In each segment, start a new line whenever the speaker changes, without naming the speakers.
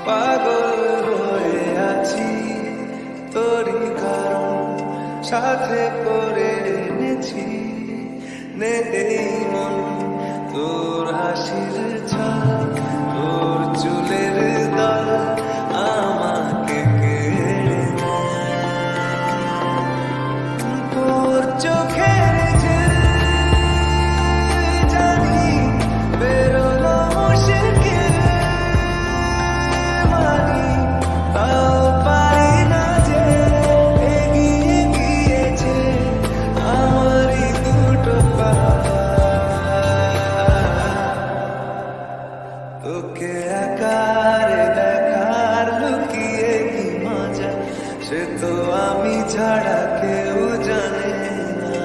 পাগল হয়ে আছি তোরই কারণ সাথে করে এনেছি নে এই মন তোর হাসির ছাপ তোর চুলের দল আমাকে কেড়ে নেয়। তোর চোখের যে জানি বেরোলো মুশকিল মানি তাও পারি না যে এগিয়ে গিয়েছে আমারই দুটো পা। তোকে একারে দেখার লুকিয়ে কি মজা সে তো আমি ছাড়া কেউ জানে না।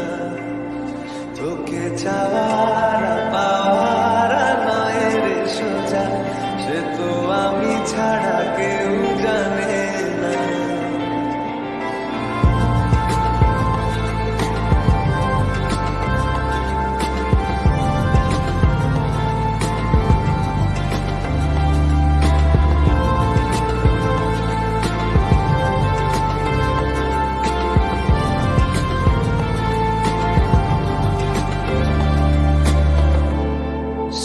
তোকে চাওয়ার পাওয়ার নয় রে সোজা সে তো আমি ছাড়া কেউ জানে না।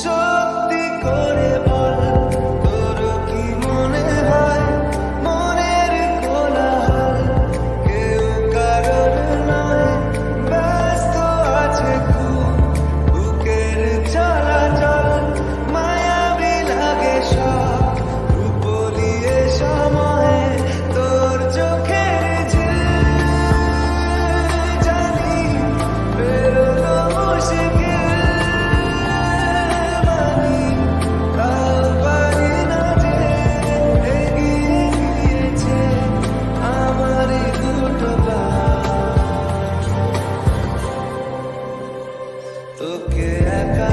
সত্যি করে বল তোর কি মনে হয় মনের কোলাহল কেউ কারোর নয় ব্যস্ত আছে খুব বুকের চলাচল মায়াবী লাগে সব রূপলিয়ে সময়ে তোর চোখের যে জানি বেরোলো মুশকিল মানি তাও পারি না যে এগিয়ে গিয়েছে আমারই দুটো পা। তোকে একা